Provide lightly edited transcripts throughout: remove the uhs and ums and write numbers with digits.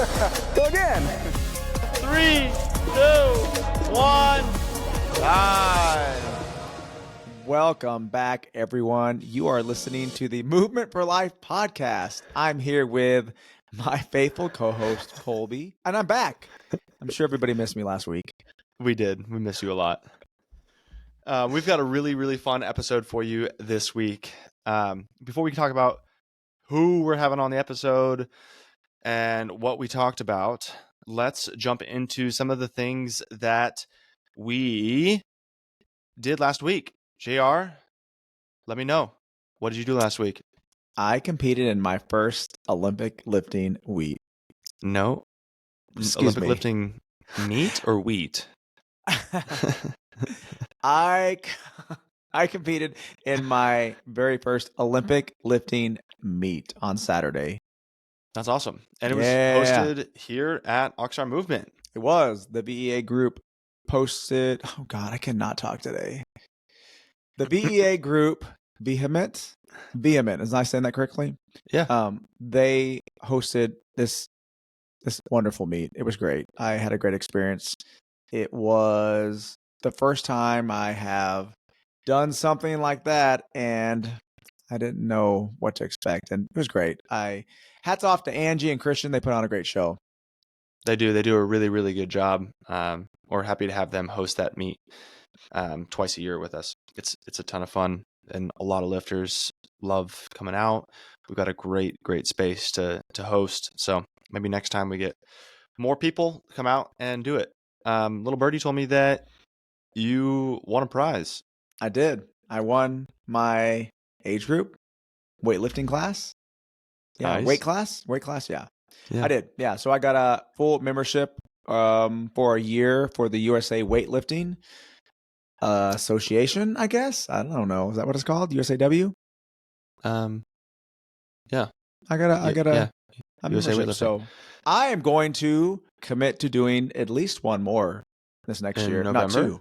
Go again. 3, 2, 1, time. Welcome back, everyone. You are listening to the Movement for Life podcast. I'm here with my faithful co-host, Kolby, and I'm back. I'm sure everybody missed me last week. We did. We miss you a lot. We've got a really, really fun episode for you this week. Before we can talk about who we're having on the episode and what we talked about, let's jump into some of the things that we did last week. JR, let me know. What did you do last week? I competed in my first Olympic lifting meet. No. Olympic lifting meat or wheat? I competed in my very first Olympic lifting meet on Saturday. That's awesome. And it was hosted here at Oxford Movement. It was. The BEA group posted. Oh, God, I cannot talk today. The BEA group, Vehement, is I saying that correctly? Yeah. They hosted this wonderful meet. It was great. I had a great experience. It was the first time I have done something like that, and I didn't know what to expect, and it was great. Hats off to Angie and Christian. They put on a great show. They do. They do a really, really good job. We're happy to have them host that meet twice a year with us. It's a ton of fun, and a lot of lifters love coming out. We've got a great space to host. So maybe next time we get more people come out and do it. Little Birdie told me that you won a prize. I did. I won my age group weightlifting class. Yeah, nice. weight class. Yeah, I did. Yeah, so I got a full membership for a year for the USA Weightlifting Association. I guess I don't know. Is that what it's called? USAW. Yeah. I got a USA membership. So I am going to commit to doing at least one more this next year, November? not two.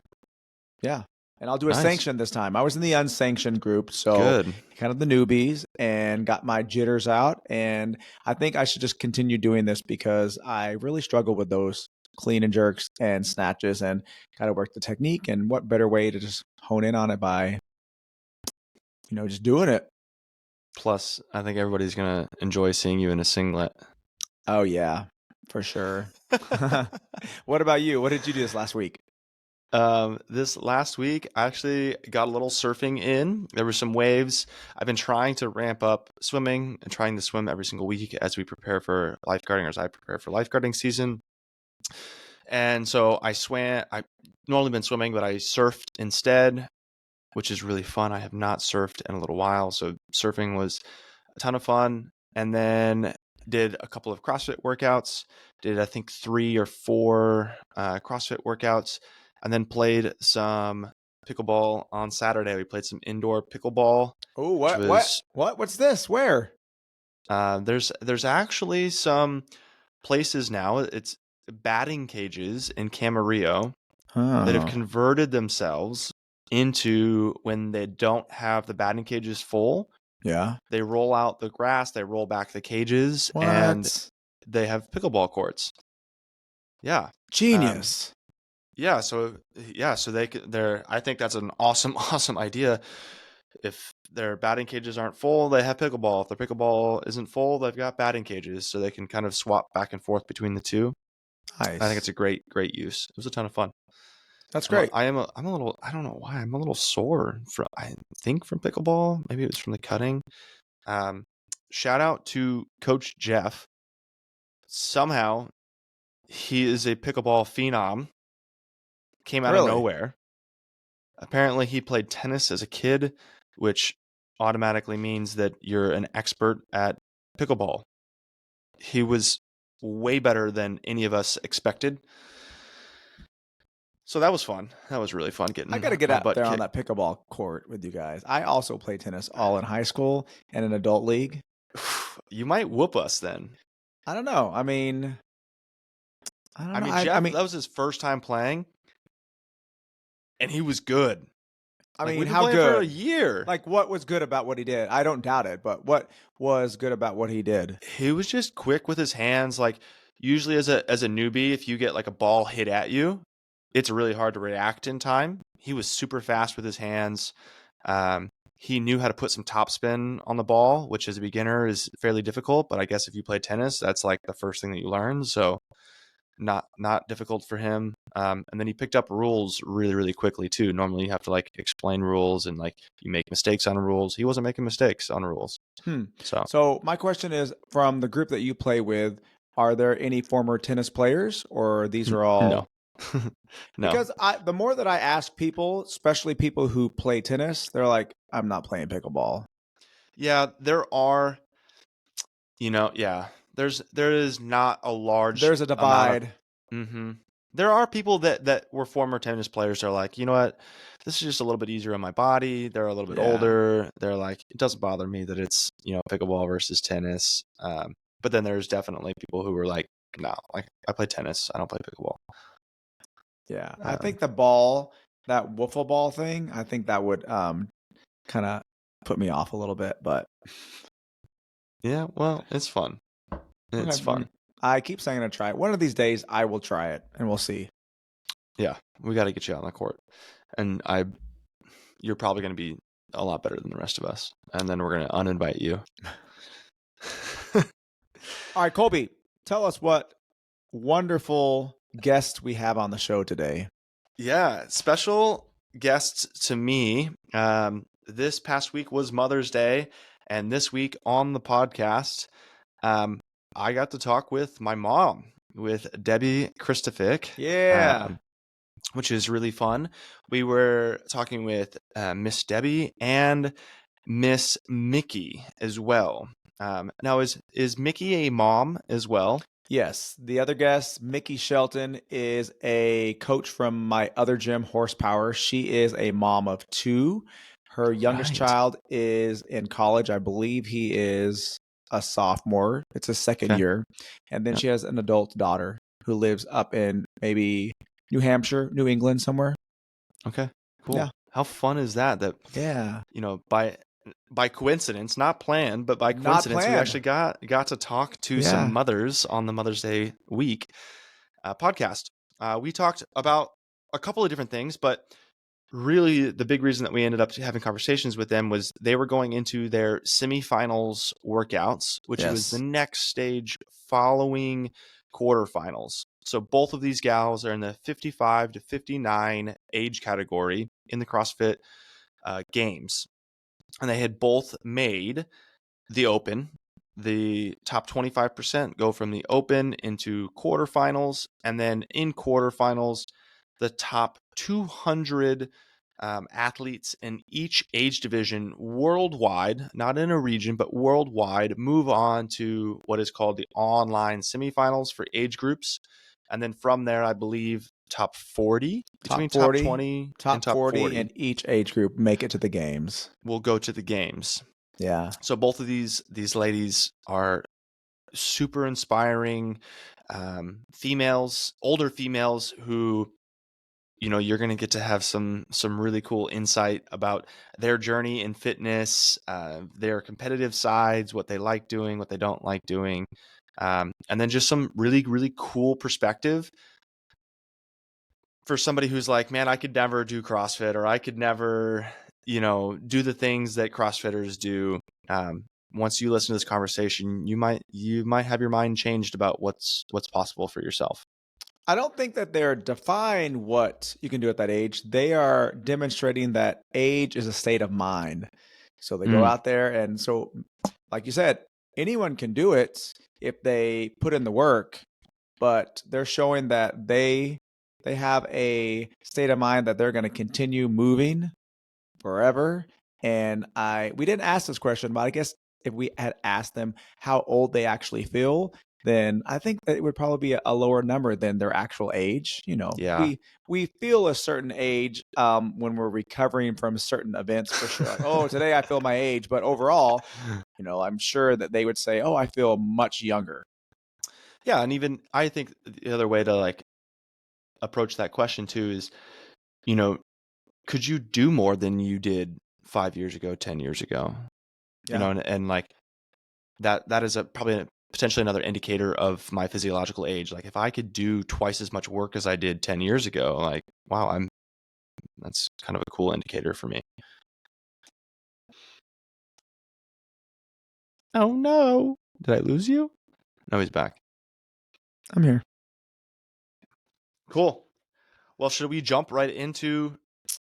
Yeah. And I'll do a sanctioned this time. I was in the unsanctioned group, so good. Kind of the newbies, and got my jitters out. And I think I should just continue doing this because I really struggle with those clean and jerks and snatches, and got to work the technique. And what better way to just hone in on it by, just doing it. Plus, I think everybody's going to enjoy seeing you in a singlet. Oh, yeah, for sure. What about you? What did you do this last week? This last week, I actually got a little surfing in. There were some waves. I've been trying to ramp up swimming and trying to swim every single week as we prepare for lifeguarding, or as I prepare for lifeguarding season. And so I swam. I've normally been swimming, but I surfed instead, which is really fun. I have not surfed in a little while, so surfing was a ton of fun. And then did a couple of CrossFit workouts. Did, I think, 3 or 4 CrossFit workouts. And then played some pickleball on Saturday. We played some indoor pickleball. Oh, what? What's this? Where? There's actually some places now. It's batting cages in Camarillo that have converted themselves into, when they don't have the batting cages full. Yeah. They roll out the grass. They roll back the cages, and they have pickleball courts. Yeah. Genius. So they're. I think that's an awesome idea. If their batting cages aren't full, they have pickleball. If their pickleball isn't full, they've got batting cages, so they can kind of swap back and forth between the two. Nice. I think it's a great use. It was a ton of fun. That's great. I'm a little. I don't know why I'm a little sore from. I think from pickleball. Maybe it was from the cutting. Shout out to Coach Jeff. Somehow, he is a pickleball phenom. Came out of nowhere. Apparently, he played tennis as a kid, which automatically means that you're an expert at pickleball. He was way better than any of us expected. So that was fun. That was really fun getting. I got to get out there on that pickleball court with you guys. I also played tennis all in high school and an adult league. You might whoop us then. I don't know. I mean, Jeff, that was his first time playing. And he was good. I mean, we've been how playing good? For a year. Like, what was good about what he did? I don't doubt it, but what was good about what he did? He was just quick with his hands. Like, usually as a newbie, if you get like a ball hit at you, it's really hard to react in time. He was super fast with his hands. He knew how to put some topspin on the ball, which as a beginner is fairly difficult. But I guess if you play tennis, that's like the first thing that you learn. So not difficult for him. And then he picked up rules really, really quickly too. Normally you have to like explain rules and like you make mistakes on rules. He wasn't making mistakes on rules. So my question is, from the group that you play with, are there any former tennis players, or these are No. all? No. Because the more that I ask people, especially people who play tennis, they're like, I'm not playing pickleball. Yeah, there are, there is not a large There's a amount of. divide. There are people that were former tennis players. Are like, you know what, this is just a little bit easier on my body. They're a little bit Yeah. older. They're like, it doesn't bother me that it's pickleball versus tennis. But then there's definitely people who were like, no, like I play tennis. I don't play pickleball. Yeah. I think the ball, that wiffle ball thing, I think that would kind of put me off a little bit, but Yeah, well, it's fun. It's okay. fun. I keep saying I'm gonna try it. One of these days I will try it and we'll see. Yeah, we got to get you out on the court, and you're probably going to be a lot better than the rest of us, and then we're going to uninvite you. All right, Kolby, tell us what wonderful guests we have on the show today. Yeah, special guests to me. This past week was Mother's Day, and this week on the podcast, I got to talk with my mom, with Debbie Krystofik. Yeah. Which is really fun. We were talking with Miss Debbie and Miss Miki as well. Now, is Miki a mom as well? Yes. The other guest, Miki Shelton, is a coach from my other gym, Horsepower. She is a mom of 2. Her youngest child is in college. I believe he is a sophomore. It's his second year. And then she has an adult daughter who lives up in maybe New Hampshire, New England somewhere. Okay, cool. Yeah. How fun is that? Yeah. By coincidence, not planned, but by coincidence, we actually got to talk to some mothers on the Mother's Day week podcast. We talked about a couple of different things, but really the big reason that we ended up having conversations with them was they were going into their semi-finals workouts, which was the next stage following quarterfinals. So both of these gals are in the 55 to 59 age category in the CrossFit Games. And they had both made the Open. The top 25% go from the Open into quarterfinals. And then in quarterfinals, the top 200 athletes in each age division worldwide, not in a region, but worldwide, move on to what is called the online semifinals for age groups. And then from there, I believe top 40, between top 20 and top 40 in each age group make it to the games. Will go to the games. Yeah. So both of these ladies are super inspiring females, older females who, you're going to get to have some really cool insight about their journey in fitness, their competitive sides, what they like doing, what they don't like doing. And then just some really, really cool perspective for somebody who's like, man, I could never do CrossFit, or I could never, do the things that CrossFitters do. Once you listen to this conversation, you might have your mind changed about what's possible for yourself. I don't think that they're defying what you can do at that age. They are demonstrating that age is a state of mind. So they go out there, and so, like you said, anyone can do it if they put in the work, but they're showing that they have a state of mind that they're going to continue moving forever. And we didn't ask this question, but I guess if we had asked them how old they actually feel, then I think that it would probably be a lower number than their actual age. We feel a certain age when we're recovering from certain events, for sure. Like, oh, today I feel my age, but overall, I'm sure that they would say, oh, I feel much younger. Yeah, and even I think the other way to like approach that question too is, could you do more than you did 5 years ago, 10 years ago? Yeah. And like that is probably potentially another indicator of my physiological age. Like if I could do twice as much work as I did 10 years ago, like, wow, that's kind of a cool indicator for me. Oh no. Did I lose you? No, he's back. I'm here. Cool. Well, should we jump right into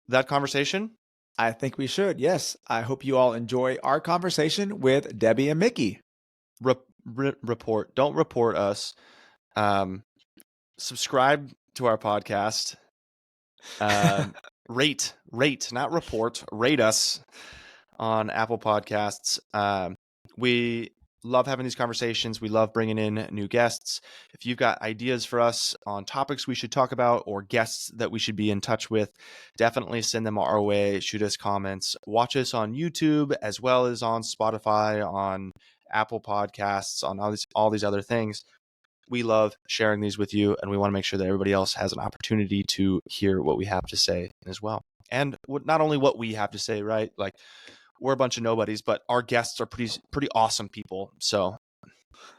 that conversation? I think we should. Yes. I hope you all enjoy our conversation with Debbie and Miki. Report. Don't report us. Subscribe to our podcast. Rate, not report. Rate us on Apple Podcasts. We love having these conversations. We love bringing in new guests. If you've got ideas for us on topics we should talk about or guests that we should be in touch with, definitely send them our way. Shoot us comments. Watch us on YouTube as well as on Spotify, on Apple Podcasts, on all these other things. We love sharing these with you, and we want to make sure that everybody else has an opportunity to hear what we have to say as well. And not only what we have to say, right? Like, we're a bunch of nobodies, but our guests are pretty awesome people. So,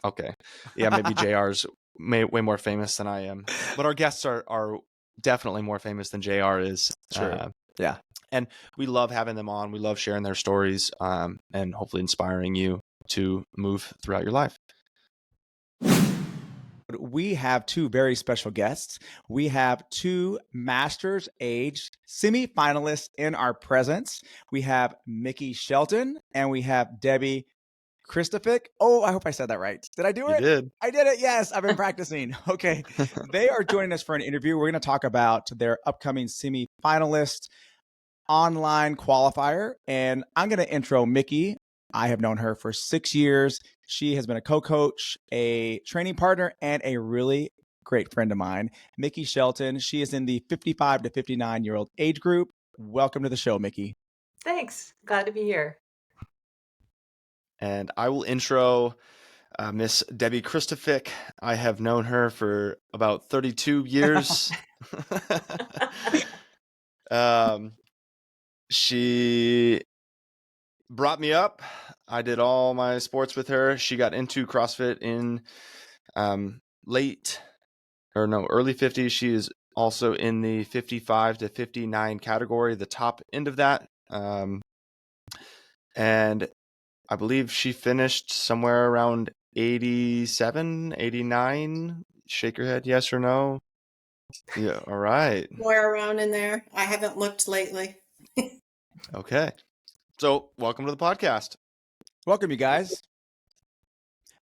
okay. Yeah, maybe JR's way more famous than I am, but our guests are definitely more famous than JR is. True. Yeah. And we love having them on. We love sharing their stories, and hopefully inspiring you to move throughout your life. We have two very special guests. We have two masters age semi-finalists in our presence. We have Miki Shelton and we have Debbie Krystofik. Oh, I hope I said that right. Did I do it? You did. I did it. Yes, I've been practicing. Okay. They are joining us for an interview. We're going to talk about their upcoming semi-finalist online qualifier. And I'm going to intro Miki. I have known her for 6 years. She has been a co-coach, a training partner, and a really great friend of mine. Miki Shelton, she is in the 55 to 59-year-old age group. Welcome to the show, Miki. Thanks. Glad to be here. And I will intro Miss Debbie Krystofik. I have known her for about 32 years. She brought me up. I did all my sports with her. She got into CrossFit in early 50s. She is also in the 55 to 59 category, the top end of that. And I believe she finished somewhere around 87, 89. Shake your head, yes or no? Yeah, all right. Somewhere around in there. I haven't looked lately. Okay. So, welcome to the podcast. Welcome, you guys.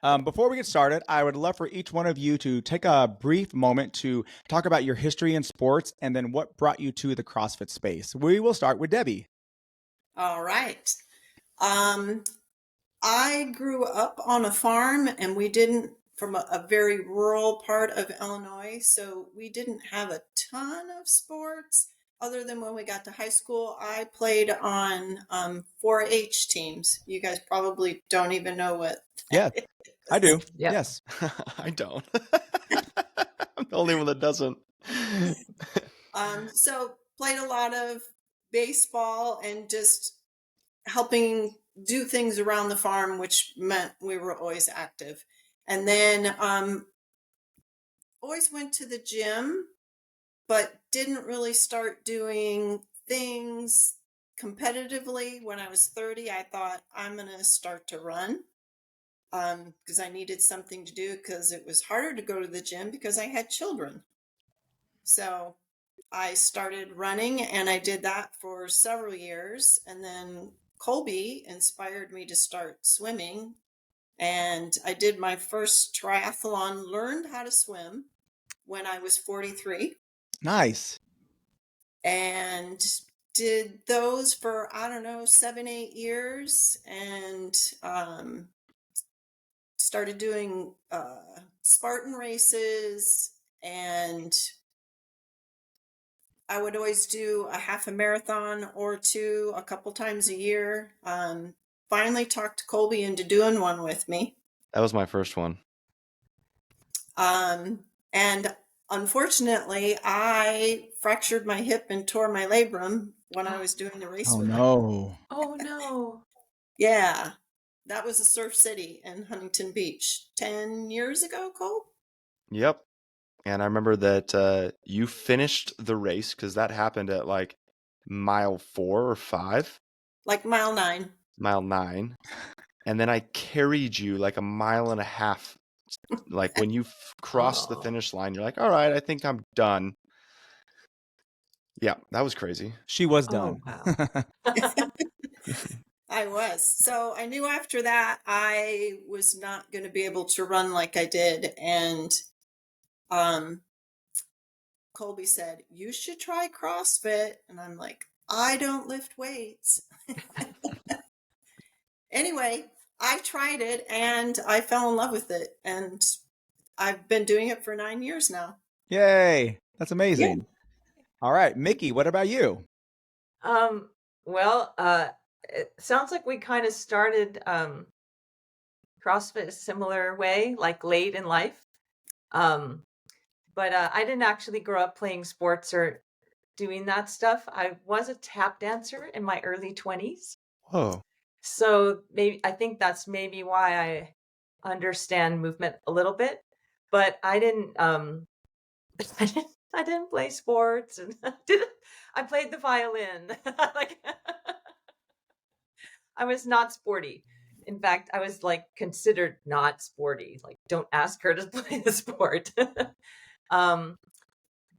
Before we get started, I would love for each one of you to take a brief moment to talk about your history in sports and then what brought you to the CrossFit space. We will start with Debbie. All right. I grew up on a farm and we didn't, from a very rural part of Illinois, so we didn't have a ton of sports other than when we got to high school. I played on 4-H teams. You guys probably don't even know what. Yeah, I do. Yep. Yes. I don't. I'm the only one that doesn't. So played a lot of baseball and just helping do things around the farm, which meant we were always active. And then always went to the gym, but didn't really start doing things competitively. When I was 30, I thought I'm going to start to run because I needed something to do because it was harder to go to the gym because I had children. So I started running and I did that for several years. And then Kolby inspired me to start swimming. And I did my first triathlon, learned how to swim when I was 43. Nice. And did those for, 7-8 years. And started doing Spartan races. And I would always do a half a marathon or two a couple times a year. Finally talked Kolby into doing one with me. That was my first one. And unfortunately, I fractured my hip and tore my labrum when I was doing the race with him. No. Oh, no. Yeah. That was a Surf City in Huntington Beach 10 years ago, Cole? Yep. And I remember that you finished the race because that happened at like mile 4 or 5, Like mile 9. mile 9. And then I carried you like a mile and a half. Like when you crossed the Oh. finish line, you're like, all right, I think I'm done. Yeah, that was crazy. She was Oh, done. wow. I was. So I knew after that I was not going to be able to run like I did. And Kolby said, you should try CrossFit. And I'm like, I don't lift weights. Anyway, I tried it and I fell in love with it. And I've been doing it for 9 years now. Yay. That's amazing. All right, Miki, what about you? Well, it sounds like we kind of started CrossFit a similar way, like late in life. But I didn't actually grow up playing sports or doing that stuff. I was a tap dancer in my early 20s. Whoa. So I think that's maybe why I understand movement a little bit, but I didn't I didn't play sports and I played the violin. Like I was not sporty. In fact, I was like considered not sporty. Like don't ask her to play the sport. um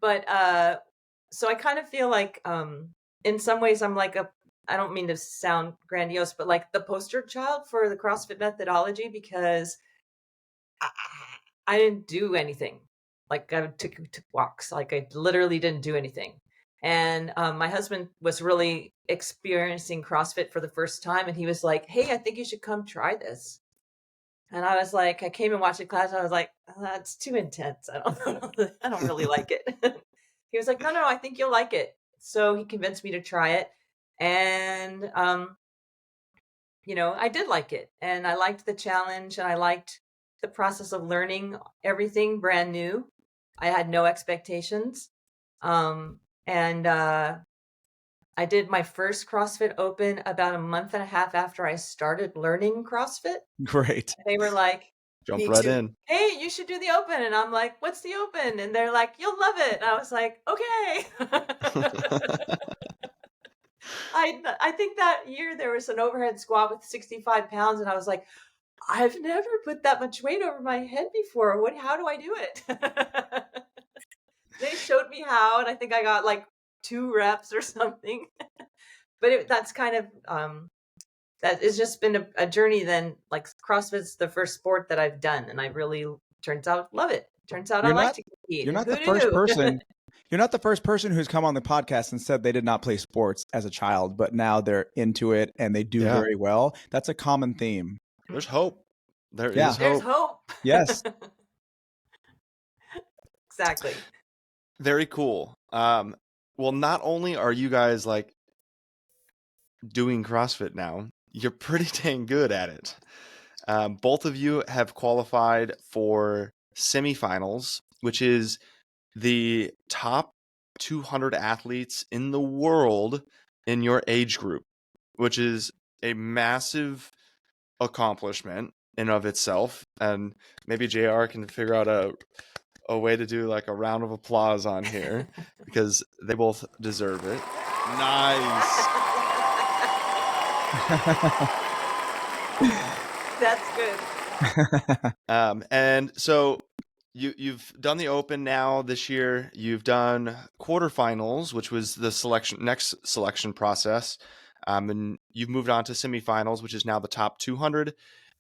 but so I kind of feel like in some ways I'm like I don't mean to sound grandiose, but like the poster child for the CrossFit methodology because I didn't do anything. Like I took walks. Like I literally didn't do anything. And my husband was really experiencing CrossFit for the first time, and he was like, "Hey, I think you should come try this." And I was like, I came and watched the class. And I was like, oh, "That's too intense. I don't really like it." He was like, "No, I think you'll like it." So he convinced me to try it, and I did like it, and I liked the challenge, and I liked the process of learning everything brand new. I had no expectations. And I did my first CrossFit Open about a month and a half after I started learning CrossFit. Great. They were like, Jump Me right too. in. "Hey, you should do the Open." And I'm like, "What's the Open?" And they're like, "You'll love it." And I was like, "Okay." I think that year there was an overhead squat with 65 pounds, and I was like, I've never put that much weight over my head before. How do I do it? They showed me how, and I think I got like 2 reps or something. But that's kind of that it's just been a journey. Then like CrossFit's the first sport that I've done, and I really turns out love it. Turns out I You're like not to compete. you're not Who the first knew? person. You're not the first person who's come on the podcast and said they did not play sports as a child, but now they're into it and they do Yeah. very well. That's a common theme. There's hope. There Yeah. is There's hope. hope. Yes. Exactly. Very cool. Well, not only are you guys like doing CrossFit now, you're pretty dang good at it. Both of you have qualified for semifinals, which is the top 200 athletes in the world in your age group, which is a massive accomplishment in of itself. And maybe JR can figure out a way to do like a round of applause on here because they both deserve it. Nice. That's good. And so you've done the Open now this year. You've done quarterfinals, which was the next selection process. And you've moved on to semifinals, which is now the top 200.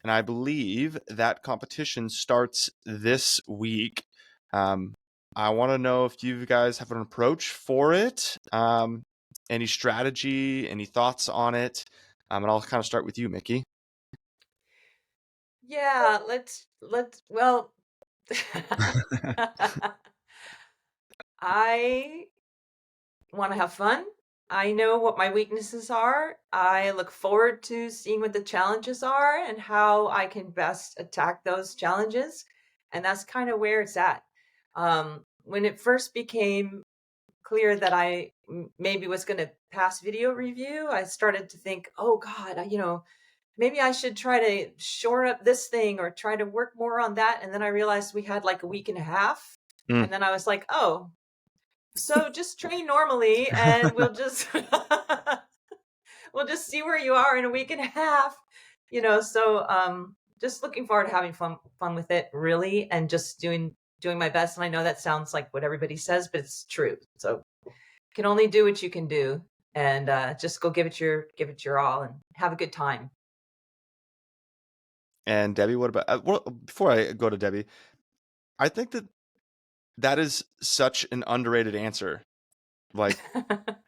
And I believe that competition starts this week. I want to know if you guys have an approach for it, any strategy, any thoughts on it. And I'll kind of start with you, Miki. Yeah, well, I want to have fun. I know what my weaknesses are. I look forward to seeing what the challenges are and how I can best attack those challenges. And that's kind of where it's at. When it first became clear that I maybe was going to pass video review, I started to think, oh God, maybe I should try to shore up this thing or try to work more on that. And then I realized we had like a week and a half. Mm. And then I was like, oh, so just train normally and we'll just we'll just see where you are in a week and a half. So just looking forward to having fun with it, really, and just doing my best. And I know that sounds like what everybody says, but it's true. So you can only do what you can do, and just go give it your all and have a good time. And Debbie, what about well, before I go to Debbie, I think that is such an underrated answer. Like,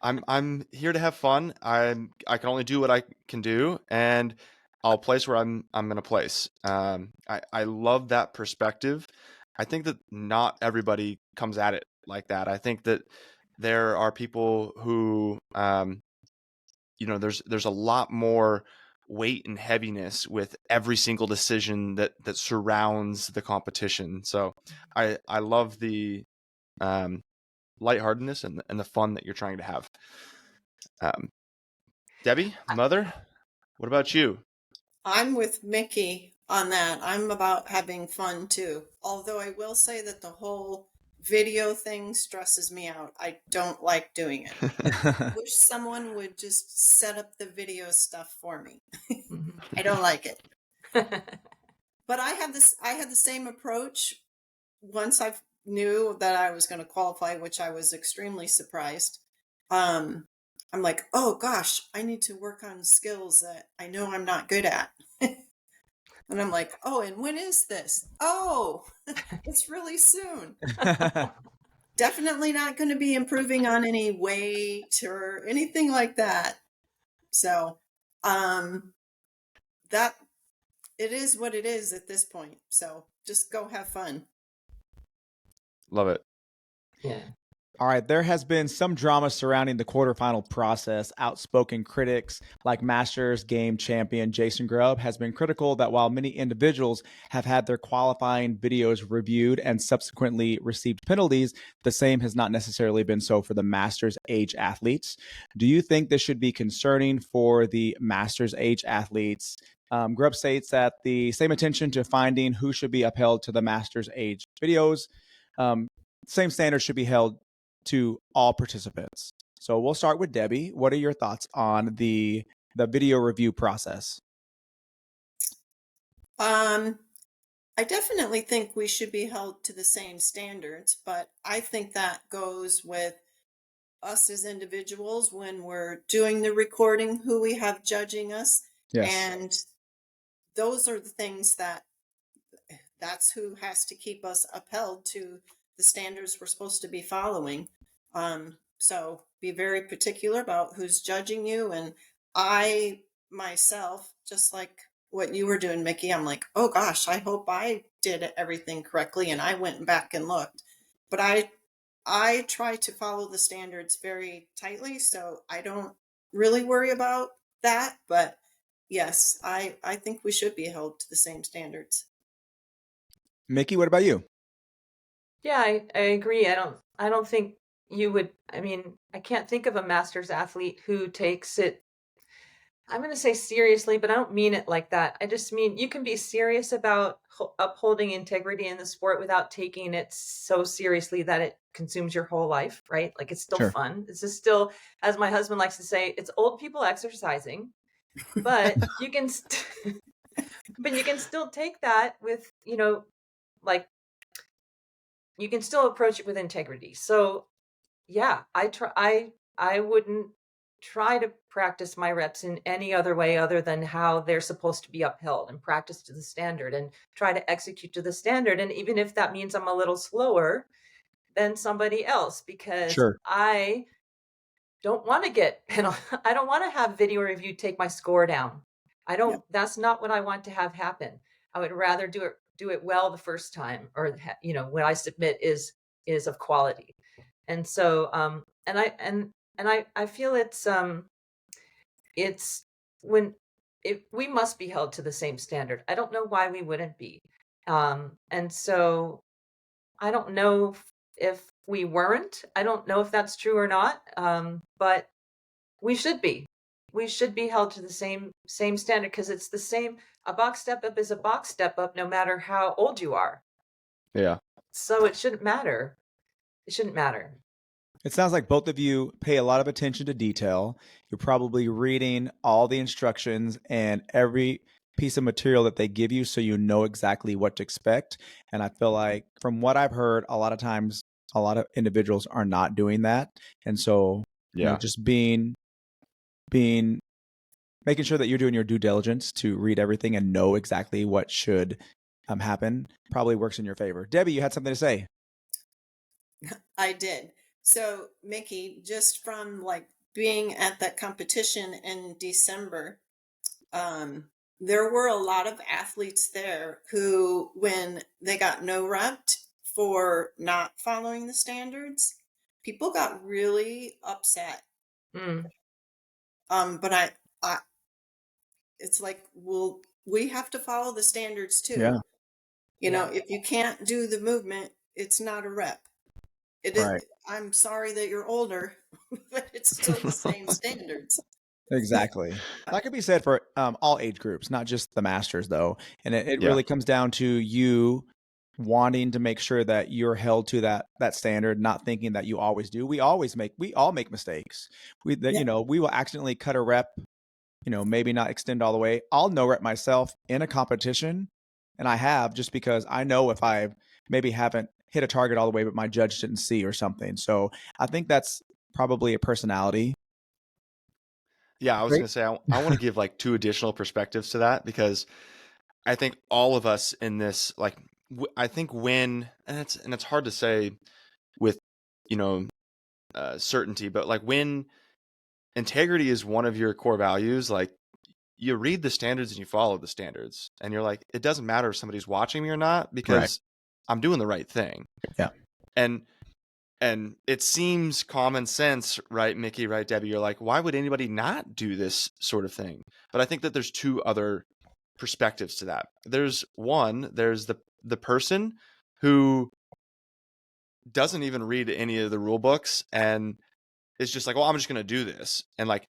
I'm here to have fun. I can only do what I can do, and I'll place where I'm gonna place. I love that perspective. I think that not everybody comes at it like that. I think that there are people who there's a lot more weight and heaviness with every single decision that surrounds the competition. So I love the lightheartedness and the fun that you're trying to have. Debbie, mother, what about you? I'm with Miki on that. I'm about having fun too. Although I will say that the whole video thing stresses me out. I don't like doing it. Wish someone would just set up the video stuff for me. I don't like it. But I had the same approach once I knew that I was going to qualify, which I was extremely surprised. I'm like, oh gosh, I need to work on skills that I know I'm not good at. And I'm like, oh, and when is this? Oh, it's really soon. Definitely not going to be improving on any weight or anything like that. So, that it is what it is at this point. So just go have fun. Love it. Yeah. All right, there has been some drama surrounding the quarterfinal process. Outspoken critics like Masters game champion Jason Grubb has been critical that while many individuals have had their qualifying videos reviewed and subsequently received penalties, the same has not necessarily been so for the Masters age athletes. Do you think this should be concerning for the Masters age athletes? Grubb states that the same attention to finding who should be upheld to the Masters age videos, same standards should be held to all participants. So we'll start with Debbie. What are your thoughts on the video review process? I definitely think we should be held to the same standards, but I think that goes with us as individuals when we're doing the recording, who we have judging us. Yes. And those are the things that's who has to keep us upheld to the standards we're supposed to be following. So be very particular about who's judging you. And I myself, just like what you were doing, Miki, I'm like, oh gosh, I hope I did everything correctly. And I went back and looked, but I try to follow the standards very tightly, so I don't really worry about that. But yes, I think we should be held to the same standards. Miki, what about you? Yeah, I agree. I don't think you would. I mean, I can't think of a Masters athlete who takes it, I'm going to say seriously, but I don't mean it like that. I just mean you can be serious about upholding integrity in the sport without taking it so seriously that it consumes your whole life, right? Like it's still Sure. fun. It's just still, as my husband likes to say, it's old people exercising, but you can but you can still take that with, like you can still approach it with integrity. So yeah, I wouldn't try to practice my reps in any other way other than how they're supposed to be upheld, and practice to the standard and try to execute to the standard. And even if that means I'm a little slower than somebody else, because Sure. I don't want to get I don't want to have video review take my score down. Yep. That's not what I want to have happen. I would rather do it well the first time, or when I submit is of quality. And so I feel it's when we must be held to the same standard. I don't know why we wouldn't be. And so I don't know if we weren't. I don't know if that's true or not. But we should be. we should be held to the same standard, because it's the same. A box step up is a box step up no matter how old you are. Yeah. So it shouldn't matter. It shouldn't matter. It sounds like both of you pay a lot of attention to detail. You're probably reading all the instructions and every piece of material that they give you so you know exactly what to expect. And I feel like from what I've heard, a lot of times a lot of individuals are not doing that. And so, Yeah. just being making sure that you're doing your due diligence to read everything and know exactly what should happen probably works in your favor. Debbie, you had something to say. I did. So, Miki, just from like being at that competition in December, there were a lot of athletes there who, when they got no repped for not following the standards, people got really upset. Mm. But I, it's like, well, we have to follow the standards too. Yeah. You know, if you can't do the movement, it's not a rep. It is. Right. I'm sorry that you're older, but it's still the same standards. Exactly. That could be said for all age groups, not just the masters, though. And it Yeah. really comes down to you wanting to make sure that you're held to that standard, not thinking that you always do. We all make mistakes. We will accidentally cut a rep, maybe not extend all the way. I'll no rep myself in a competition, and I have, just because I know if I maybe haven't hit a target all the way, but my judge didn't see or something. So I think that's probably a personality. Yeah, I was Great. going to say, I want to give like two additional perspectives to that, because I think all of us in this, like, I think when, and it's hard to say with, certainty, but like when integrity is one of your core values, like you read the standards and you follow the standards, and you're like, it doesn't matter if somebody's watching me or not, because I'm doing the right thing. Yeah. And it seems common sense, right, Miki, right, Debbie? You're like, why would anybody not do this sort of thing? But I think that there's two other perspectives to that. There's the person who doesn't even read any of the rule books and is just like, well, I'm just going to do this. And like,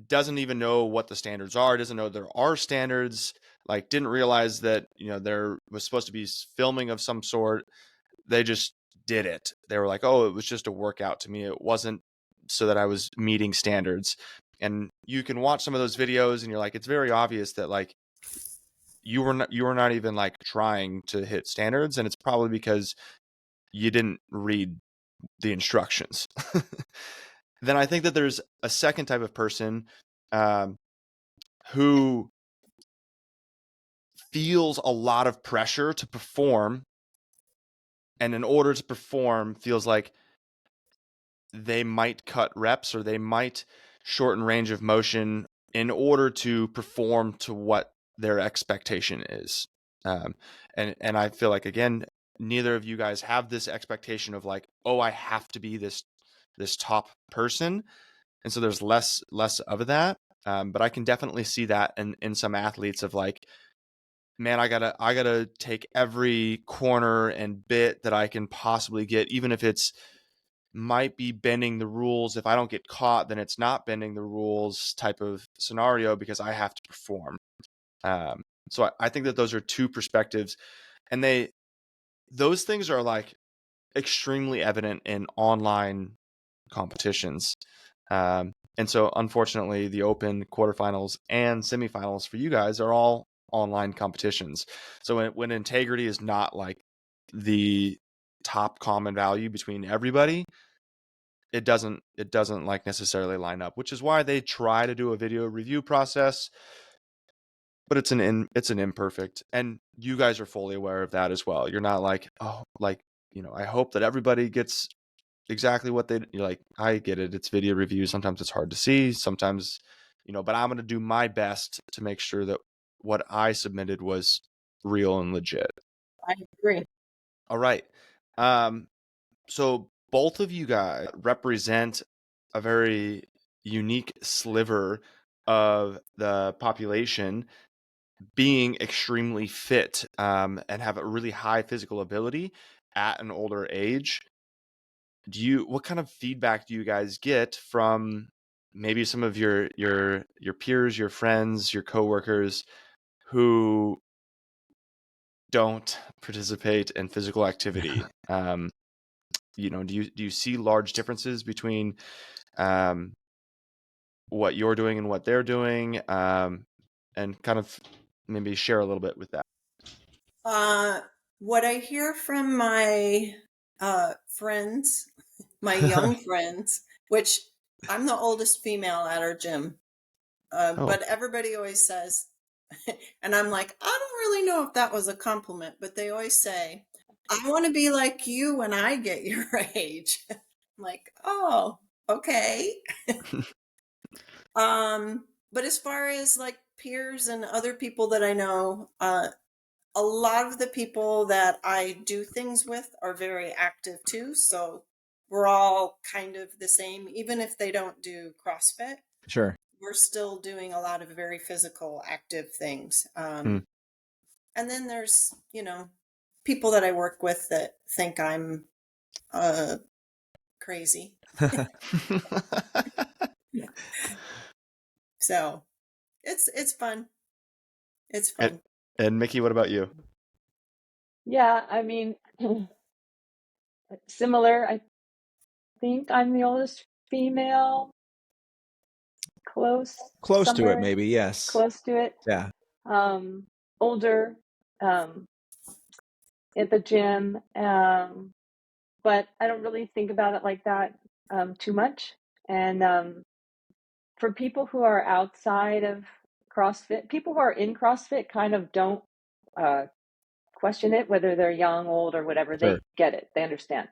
doesn't even know what the standards are, doesn't know there are standards, like didn't realize that, there was supposed to be filming of some sort. They just did it. They were like, oh, it was just a workout to me. It wasn't so that I was meeting standards. And you can watch some of those videos and you're like, it's very obvious that like you were not even like trying to hit standards. And it's probably because you didn't read the instructions. Then I think that there's a second type of person who feels a lot of pressure to perform, and in order to perform feels like they might cut reps or they might shorten range of motion in order to perform to what their expectation is. And I feel like, again, neither of you guys have this expectation of like, oh, I have to be this top person. And so there's less of that. But I can definitely see that in some athletes of like, man, I gotta take every corner and bit that I can possibly get, even if it's might be bending the rules. If I don't get caught, then it's not bending the rules type of scenario, because I have to perform. So I think that those are two perspectives, and those things are like extremely evident in online competitions. And so unfortunately the open, quarterfinals, and semifinals for you guys are all online competitions. So when integrity is not like the top common value between everybody, it doesn't like necessarily line up, which is why they try to do a video review process, but it's an imperfect, and you guys are fully aware of that as well. You're not like, oh, like, I hope that everybody gets exactly what you're like, I get it. It's video review. Sometimes it's hard to see. Sometimes, but I'm going to do my best to make sure that what I submitted was real and legit. I agree. All right. So both of you guys represent a very unique sliver of the population being extremely fit, and have a really high physical ability at an older age. What kind of feedback do you guys get from maybe some of your peers, your friends, your coworkers who don't participate in physical activity? You know, do you see large differences between what you're doing and what they're doing, and kind of maybe share a little bit with that? What I hear from my friends, my young friends, which I'm the oldest female at our gym, Oh. but everybody always says, and I'm like, I don't really know if that was a compliment, but they always say, I want to be like you when I get your age. I'm like, oh, okay. But as far as like peers and other people that I know, a lot of the people that I do things with are very active too. So we're all kind of the same, even if they don't do CrossFit. Sure. We're still doing a lot of very physical, active things. Hmm. And then there's, you know, people that I work with that think I'm crazy. So it's fun. It's fun. And Miki, what about you? Yeah, I mean, similar. I think I'm the oldest female, close Close to it, somewhere maybe. Yes. close to it. Yeah. Older, at the gym, but I don't really think about it like that too much. And for people who are outside of CrossFit, people who are in CrossFit kind of don't question it, whether they're young, old, or whatever. Sure. They get it. They understand.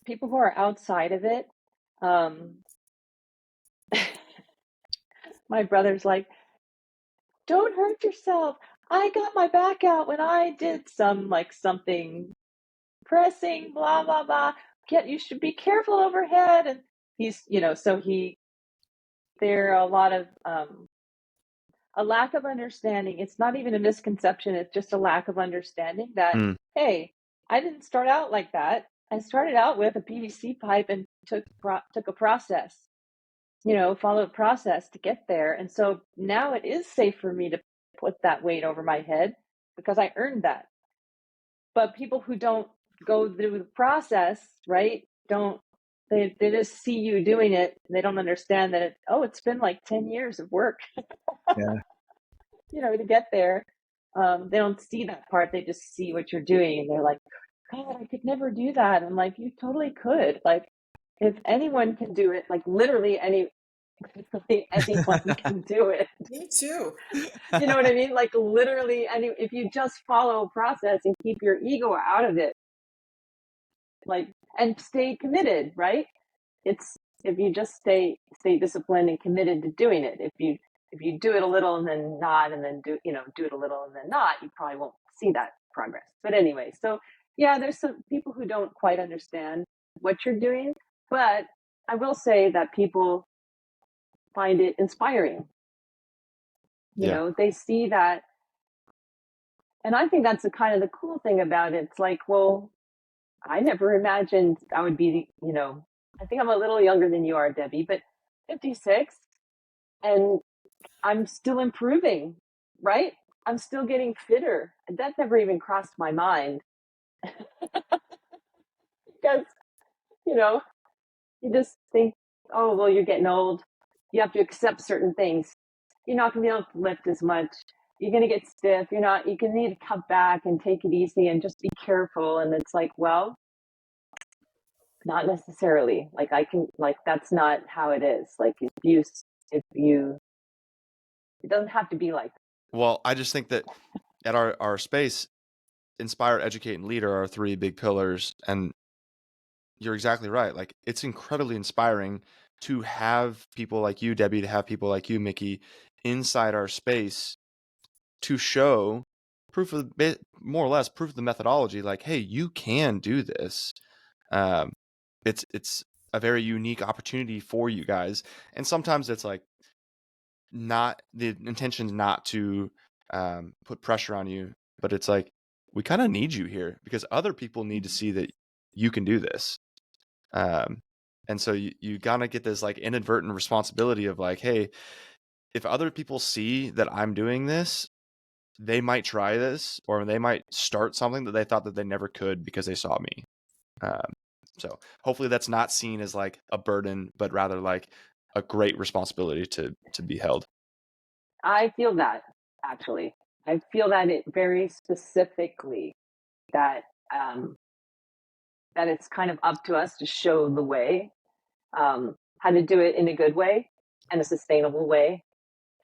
People who are outside of it, my brother's like, don't hurt yourself. I got my back out when I did something pressing, blah, blah, blah. You should be careful overhead. And he's, so there are a lot of, a lack of understanding. It's not even a misconception. It's just a lack of understanding that, hey, I didn't start out like that. I started out with a PVC pipe and took a process, followed a process to get there. And so now it is safe for me to put that weight over my head because I earned that. But people who don't go through the process, right, they just see you doing it. And they don't understand that it's been like 10 years of work. Yeah. To get there. They don't see that part. They just see what you're doing. And they're like, God, I could never do that. I'm like, you totally could. Like, if anyone can do it, like literally anyone can do it. Me too. You know what I mean? Like literally, if you just follow a process and keep your ego out of it, like, and stay committed, right? It's if you just stay disciplined and committed to doing it. If you do it a little and then not, and then do it a little and then not, you probably won't see that progress. But anyway, so yeah, there's some people who don't quite understand what you're doing, but I will say that people find it inspiring. They see that. And I think that's the kind of the cool thing about it. It's like, well, I never imagined I would be, I think I'm a little younger than you are, Debbie, but 56, and I'm still improving, right? I'm still getting fitter. That never even crossed my mind. Because, you just think, oh, well, you're getting old. You have to accept certain things. You're not going to be able to lift as much. You're going to get stiff. You can need to cut back and take it easy and just be careful. And it's like, well, not necessarily. That's not how it is. Like it doesn't have to be like that. Well, I just think that at our space, inspire, educate, and lead are our three big pillars. And you're exactly right. Like, it's incredibly inspiring to have people like you, Debbie, to have people like you, Miki, inside our space to show proof of more or less proof of the methodology. Like, hey, you can do this. It's a very unique opportunity for you guys. And sometimes it's like not the intention not to put pressure on you, but it's like, we kind of need you here because other people need to see that you can do this. And And so you gotta get this like inadvertent responsibility of like, hey, if other people see that I'm doing this, they might try this, or they might start something that they thought that they never could because they saw me. So hopefully that's not seen as like a burden, but rather like a great responsibility to be held. I feel that, actually. I feel that it very specifically that that it's kind of up to us to show the way, how to do it in a good way and a sustainable way,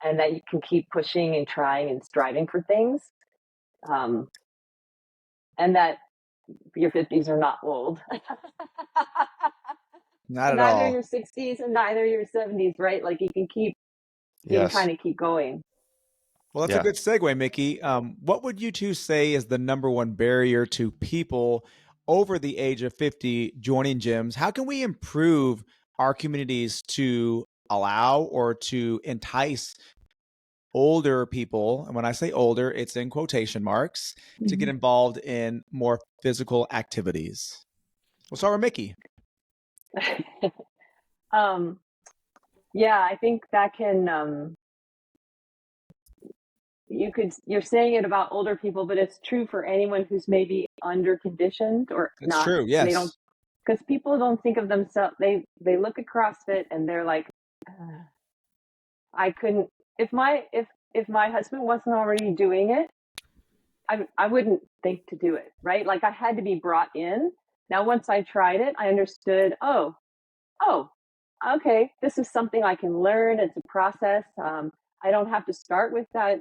and that you can keep pushing and trying and striving for things, and that your 50s are not old. Not at Neither all. your 60s and neither your 70s, right? Like you can Yes. kind of keep going. Well, that's Yeah. a good segue, Miki. What would you two say is the number one barrier to people over the age of 50 joining gyms? How can we improve our communities to allow or to entice older people, and when I say older, it's in quotation marks, to get involved in more physical activities? We'll start with Miki. Yeah, I think that can, you're saying it about older people, but it's true for anyone who's maybe under conditioned or It's not. true, They don't, yes. because people don't think of themselves, they look at CrossFit and they're like, I couldn't, if my husband wasn't already doing it, I wouldn't think to do it, right? Like I had to be brought in. Now, once I tried it, I understood, oh, okay, this is something I can learn. It's a process. I don't have to start with that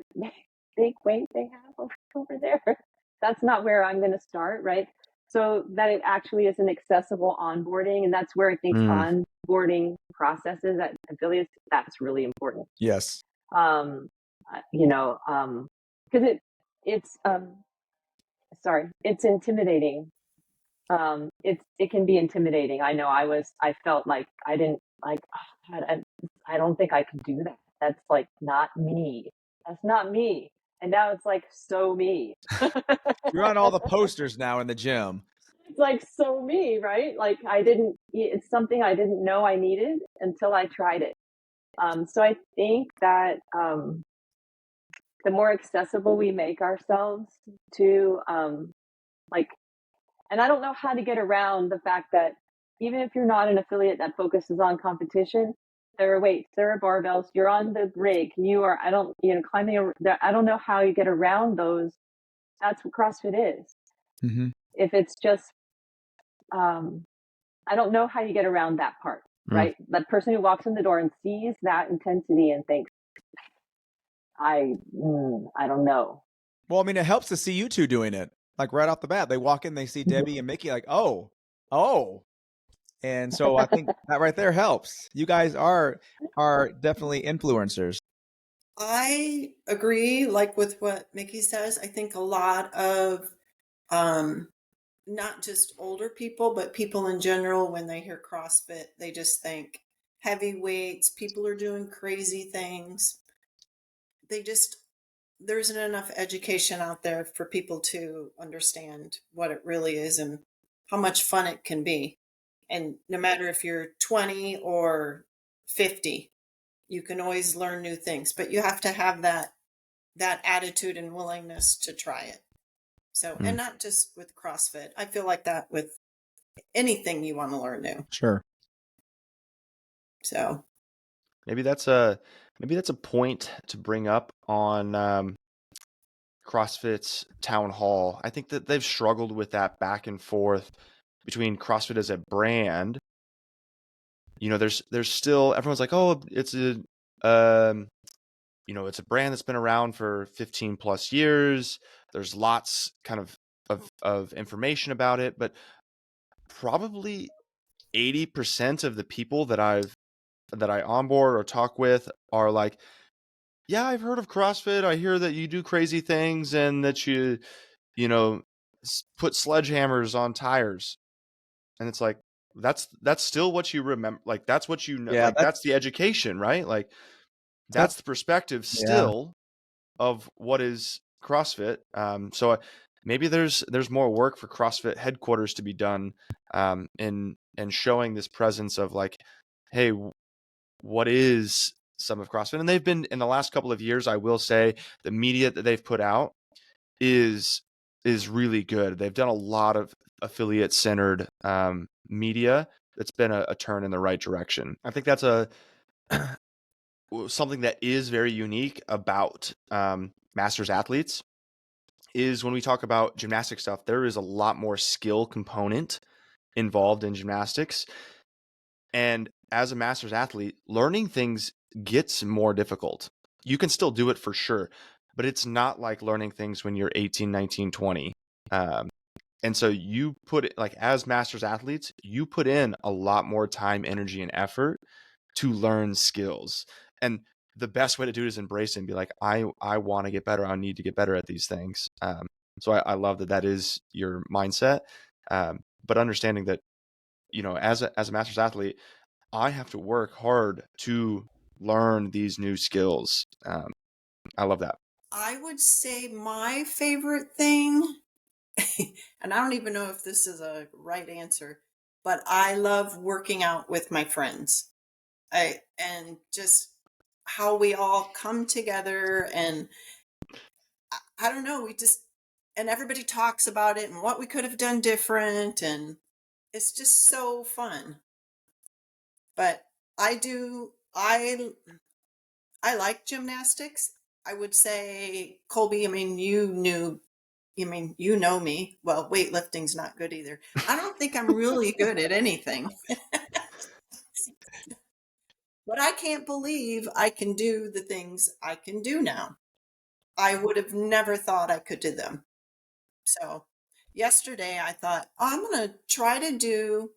big weight they have over there. That's not where I'm going to start, right? So that it actually is an accessible onboarding. And that's where I think onboarding processes at affiliates, that's really important. Yes. Because it's intimidating. It can be intimidating. I know I felt like I didn't like, oh, God, I don't think I could do that. That's like not me. That's not me. And now it's like, so me. You're on all the posters now in the gym. It's like, so me, right? Like it's something I didn't know I needed until I tried it. So I think that, the more accessible we make ourselves to, and I don't know how to get around the fact that even if you're not an affiliate that focuses on competition, there are weights, there are barbells, you're on the rig, climbing, I don't know how you get around those. That's what CrossFit is. Mm-hmm. If it's just, I don't know how you get around that part, right? That person who walks in the door and sees that intensity and thinks, I don't know. Well, I mean, it helps to see you two doing it. Like right off the bat, they walk in, they see Debbie and Miki, like, oh. And so I think that right there helps. You guys are definitely influencers. I agree, like with what Miki says. I think a lot of not just older people, but people in general, when they hear CrossFit, they just think heavy weights, people are doing crazy things. There isn't enough education out there for people to understand what it really is and how much fun it can be. And no matter if you're 20 or 50, you can always learn new things, but you have to have that attitude and willingness to try it. So, and not just with CrossFit. I feel like that with anything you want to learn new. Sure. So maybe that's a point to bring up on CrossFit's town hall. I think that they've struggled with that back and forth between CrossFit as a brand. There's still, everyone's like, oh, it's a it's a brand that's been around for 15 plus years. There's lots kind of information about it, but probably 80% of the people that I onboard or talk with are like, yeah, I've heard of CrossFit. I hear that you do crazy things and that you put sledgehammers on tires. And it's like, that's still what you remember. Like, that's what you know. Yeah, that's the education, right? Like, that's the perspective still of what is CrossFit. So maybe there's more work for CrossFit headquarters to be done, in showing this presence of like, hey, what is some of CrossFit? And they've been, in the last couple of years, I will say, the media that they've put out is really good. They've done a lot of affiliate centered media that's been a turn in the right direction. I think that's something that is very unique about masters athletes, is when we talk about gymnastic stuff, there is a lot more skill component involved in gymnastics. And as a masters athlete, learning things gets more difficult. You can still do it for sure, but it's not like learning things when you're 18, 19, 20. And so you put it, like, as masters athletes, you put in a lot more time, energy, and effort to learn skills. And the best way to do it is embrace it and be like, I want to get better. I need to get better at these things. So I love that is your mindset. But understanding that, as a masters athlete, I have to work hard to learn these new skills. I love that. I would say my favorite thing, and I don't even know if this is a right answer, but I love working out with my friends. And just how we all come together, and I don't know, and everybody talks about it and what we could have done different, and it's just so fun. But I like gymnastics. I would say, Kolby, you know me. Well, weightlifting's not good either. I don't think I'm really good at anything. But I can't believe I can do the things I can do now. I would have never thought I could do them. So yesterday I thought, I'm going to try to do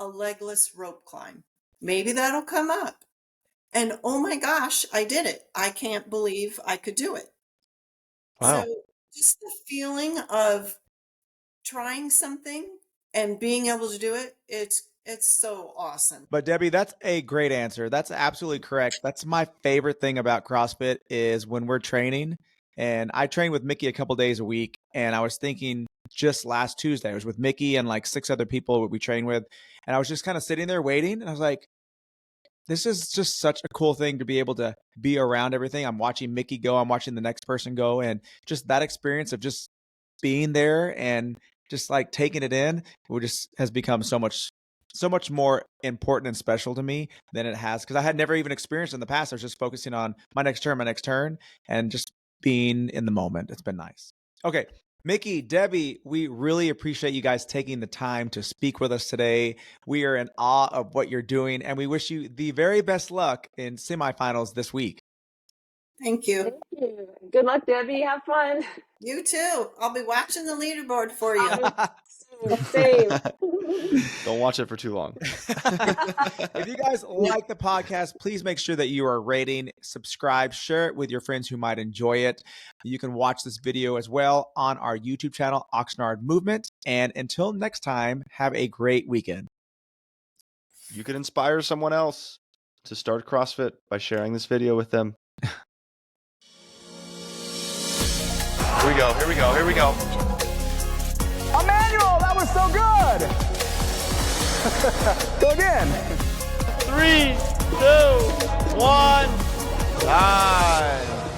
a legless rope climb. Maybe that'll come up. And oh my gosh, I did it. I can't believe I could do it. Wow. So just the feeling of trying something and being able to do it, it's so awesome. But Debbie, that's a great answer. That's absolutely correct. That's my favorite thing about CrossFit is when we're training. And I train with Miki a couple days a week. And I was thinking just last Tuesday, I was with Miki and like 6 other people we train with. And I was just kind of sitting there waiting. And I was like, this is just such a cool thing to be able to be around everything. I'm watching Miki go. I'm watching the next person go. And just that experience of just being there and just like taking it in, has become so much more important and special to me than it has, because I had never even experienced in the past. I was just focusing on my next turn, and just being in the moment. It's been nice. Okay, Miki, Debbie, we really appreciate you guys taking the time to speak with us today. We are in awe of what you're doing, and we wish you the very best luck in semifinals this week. Thank you. Thank you. Good luck, Debbie. Have fun. You too. I'll be watching the leaderboard for you. Same. Don't watch it for too long. If you guys like the podcast, please make sure that you are rating, subscribe, share it with your friends who might enjoy it. You can watch this video as well on our YouTube channel, Oxnard Movement. And until next time, have a great weekend. You could inspire someone else to start CrossFit by sharing this video with them. Here we go. Emmanuel, that was so good. Go again. 3, 2, 1, time.